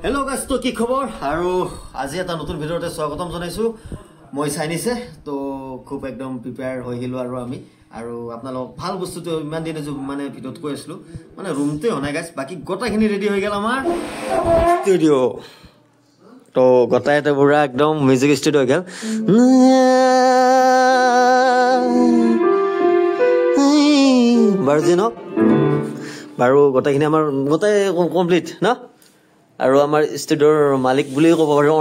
Hello guys, to ki khobor aru aji eta notun video te swagotam janaisu moi sainise to khub ekdom prepare hoi gilu aru ami aru apnalok bhal bostu to iman dine jo mane video t koi aslu mane room te honai guys baki gota khini ready hoi gel amar studio to gota eta pura ekdom music studio hoi gel barjino baru gota khini amar gota complete na আৰু আমাৰ ষ্টুডিঅ'ৰ মালিক বুলি ক'ব পাৰো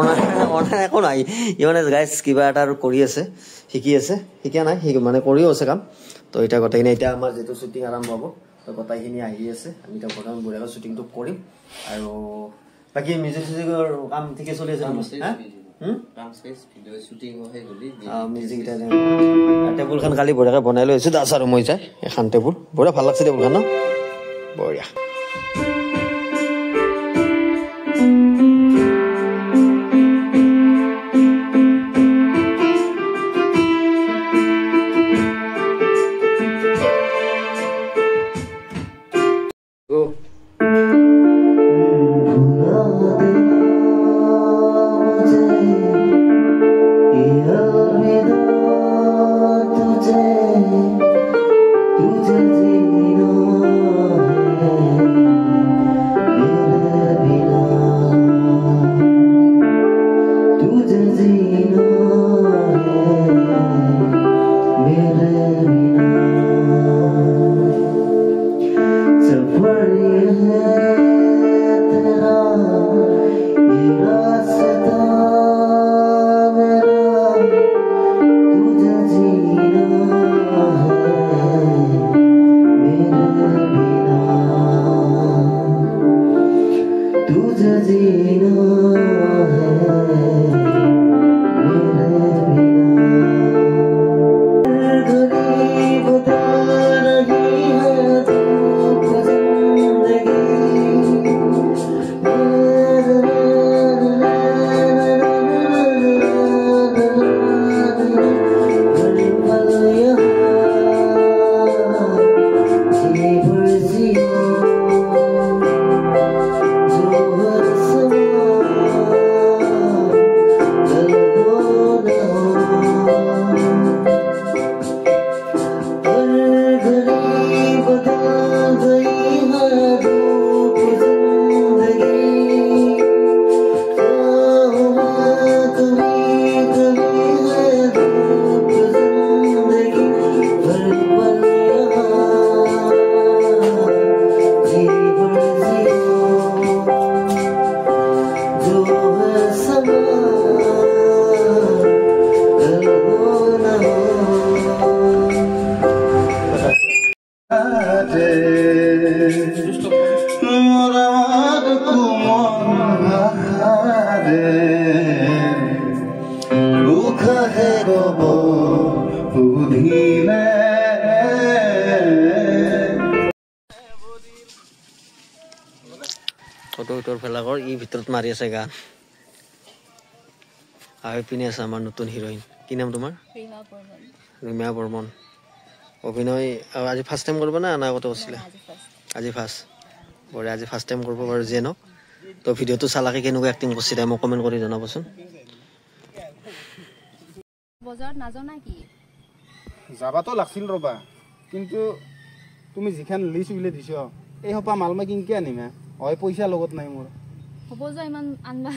অনা একো নাই ইমানে গাইজ কিবা এটা আৰু কৰি আছে শিকি নাই মানে কৰিও আছে কাম তো এটা গোটেইখিনি এতিয়া আমাৰ যেটো শ্বুটিং আৰম্ভ হ'ব তো গোটেইখিনি আহি আছে আমি এটা প্ৰথম বঢ়িয়াকৈ শ্বুটিংটো কৰিম আৰু বাকি মিউজিকৰ কাম ঠিকে চলি আছে কাম স্পেচ ভিডিঅ শ্বুটিং হৈ গলি মিউজিক টেবুলখন কালি বঢ়িয়াকৈ বনাই লৈছো দাস আৰু মই যাই এখন টেবুল বঢ়িয়া ভাল লাগছে টেবুলখন ন বঢ়িয়া ফটোৰ ফেলাগৰ ই ভিতৰত মাৰি আছে গান আই পিনে আছে আমাৰ নতুন হিৰোইন কি নাম তোমাৰ ৰিমা বৰ্মন অভিনয় আজি ফাৰ্ষ্ট টাইম কৰিব না আগতে হৈছিলে আজি ফাৰ্ষ্ট বৰে আজি ফাৰ্ষ্ট টাইম কৰিব বাৰু জেন তো ভিডিঅটো চালাকে কেনেকুৱা এক্টিং কৰিছে মোক কমেন্ট কৰি জনাবচোন বজাৰত নাজনা কি যাবাতো লাগছিল ৰবা কিন্তু তুমি যিখান লিষ্ট উলে দিছ এই হপা মালমা কিনকে আনিমা হয় পইচা লগত নাই মোৰ হ'ব যা ইমান আনবা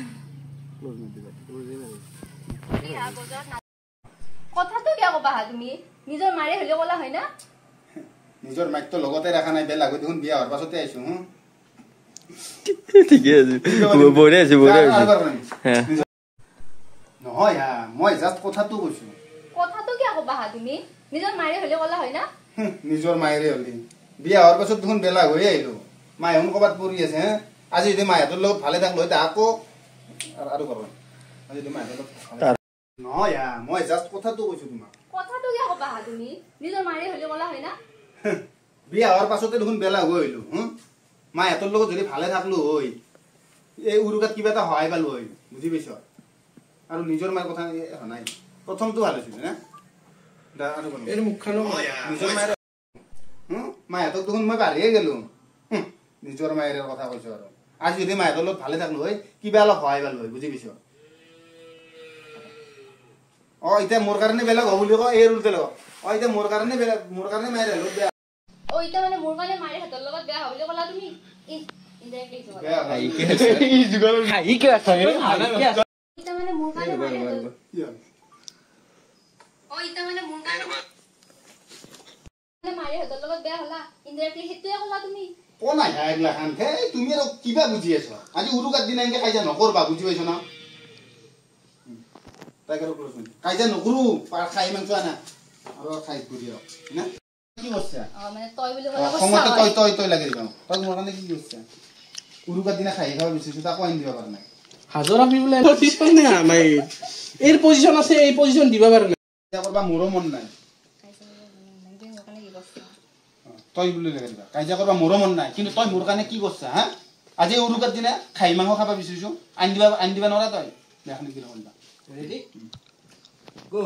কথাটো কিয় কবা তুমি নিজৰ মাৰে হলে কলা হয় না নিজৰ মাইকটো লগতে ৰাখা নাই বেলা গৈ দেখোন বিয়া হোৱাৰ পাছতে আইছো ঠিকে আছে বঢ়িয়া আছে নহয় মই জাষ্ট কথাটো কৈছো কথাটো কিয় কবা তুমি নিজৰ মাৰে হলে কলা হয় না নিজৰ মায়েৰে হলি বিয়া হোৱাৰ পাছত দেখোন বেলা হৈ আহিলো মাই হুন কবাত পৰি আছে আজি যদি মাইহঁতৰ লগত ভালে থাকলো হয় আকৌ আৰু কৰবা আজি যদি মাইহঁতৰ লগত নহয় মই জাষ্ট কথাটো কৈছো তোমাক কথাটো কিয় কবা তুমি নিজৰ মাৰে হলে কলা হয় না বিয়া হোৱাৰ পাছতে দেখোন বেলা হৈ আহিলো মাইহঁতৰ লগত যদি ভালে থাকলো হয় এই উৰুকাত কিবা এটা সহায় পালো হয় বুজি পাইছ আৰু নিজৰ মাৰ কথা নাই প্ৰথমটো ভাল হৈছিল না আৰু কোন এই মুখখানো নিজৰ মাৰ মাইহঁতক দেখোন মই বাঢ়িয়ে গেলো নিজৰ মায়েৰ কথা কৈছো আৰু আজি যদি মাহঁতৰ লগত ভালে থাকলো হয় কিবা অলপ সহায় পালো হয় বুজি পাইছ এতিয়া মোৰ কাৰণে বেলেগ হ'ব বুলি কয় এই ৰুলতে লগ এতিয়া মোৰ কাৰণে বেলেগ মোৰ কাৰণে মায়ে হ'লো বেয়া এতিয়া মানে মোৰ কাৰণে মাৰে হাতৰ লগত বেয়া হ'ব বুলি ক'লা তুমি ইনডাইৰেক্টলি ক'লা বেয়া এতিয়া মানে মোৰ কাৰণে মাৰে হাতৰ এতিয়া মানে মোৰ কাৰণে মাৰে হাতৰ লগত বেয়া হ'লা ইনডাইৰেক্টলি হেতুৱে ক'লা তুমি কোন আহে এইগিলা খান তুমি আৰু কিবা বুজি আছ আজি উৰুকাৰ দিনা এনেকে কাজিয়া নকৰবা বুজি পাইছ না তাইক আৰু কৈছো কাজিয়া নকৰো খাই মাংস আনা আৰু খাই ঘূৰি আৰু না কি কৰিছা মানে তই বুলি ক'লা সময়তে তই লাগি যাওঁ তই মোৰ কাৰণে কি কৰিছা উৰুকাৰ দিনা খাই খাব বিচাৰিছো তাকো আনি দিব পৰা নাই হাজৰ আপনি বোলে ঠিক পাই না আমাৰ এই পজিশন আছে এই পজিশন দিব পাৰা নাই কাজিয়া কৰবা মোৰো মন নাই তই বুলি লাগি দিবা কাজিয়া কৰবা মোৰো মন নাই কিন্তু তই মোৰ কাৰণে কি কৰিছা হা আজি উৰুকাৰ দিনা খাই মাংস খাব বিচাৰিছো আনি দিবা নৰা তই দেখানি কি কৰিবা ৰেডি গো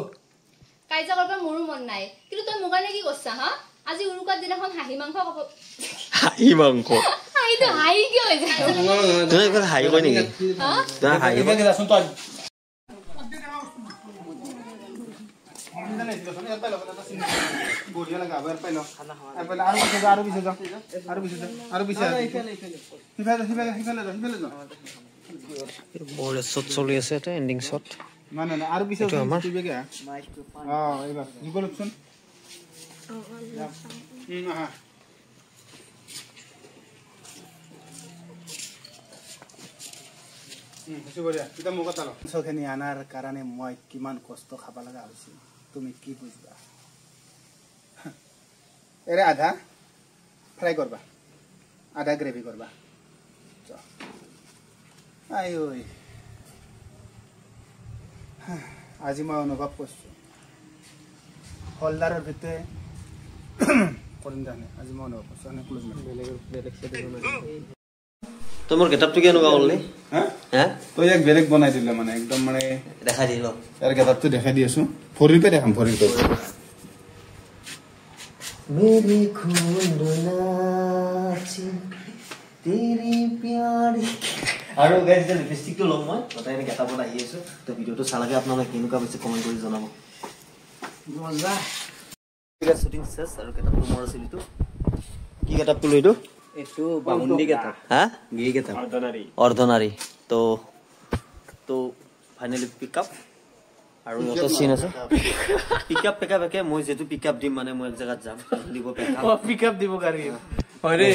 কাজিয়া কৰবা মোৰো মন নাই কিন্তু তই মোৰ কাৰণে কি কৰিছা হা আজি উৰুকাৰ দিনাখন হাঁহি মাংস খাব হাঁহি মাংস হাঁহিটো হাঁহি কিয় হৈ যায় তুমি এইফালে হাঁহি কয় নেকি তুমি হাঁহি দেচোন তই বঢ়িয়া লাগে আবার পাইলো আৰু পিছে যাও বঢ়িয়া শ্বট চলি আছে এটা এণ্ডিং শ্বট না আৰু পিছে আমাৰ এইবাৰ গুগল অপশন আহা আনাৰ কাৰণে মই কিমান কষ্ট খাব লগা হৈছিল তুমি কি বুঝবা এৰে আধা ফ্ৰাই কৰবা আধা গ্ৰেভি কৰবা আজি মই অনুভৱ কৰিছো হলদাৰৰ ভিতৰে কৰিম জানে আজি মই অনুভৱ কৰিছো তই মোৰ গেটআপটো কেনেকুৱা হ'লনি তই ইয়াক বেলেগ বনাই দিলে মানে একদম মানে দেখাই দিল ইয়াৰ গেটআপটো দেখাই দি আছো ভৰিৰ পৰা দেখাম ভৰিৰ পৰা मेरी खून नाची तेरी प्यारी আৰু গাইজ যে লিপষ্টিকটো ল'ম মই গোটেই এনে গেটআপত আহি আছো তো ভিডিঅ'টো চালাগে আপোনালোকে কেনেকুৱা পাইছে কমেণ্ট কৰি জনাব মজা শ্বুটিং চেছ আৰু গেটআপটো মোৰ আছিল এইটো কি গেটআপটো লৈ এইটো এইটো বামুণ্ডি গেটআপ হা গি গেটআপ অৰ্ধনাৰী তো ফাইনেলি পিক আপ আৰু এটা সিন আছে পিক আপ মই যেটো পিক আপ দিম মানে মই এক জায়গাত যাম দিব পিক আপ দিব গাড়ী হয় ৰে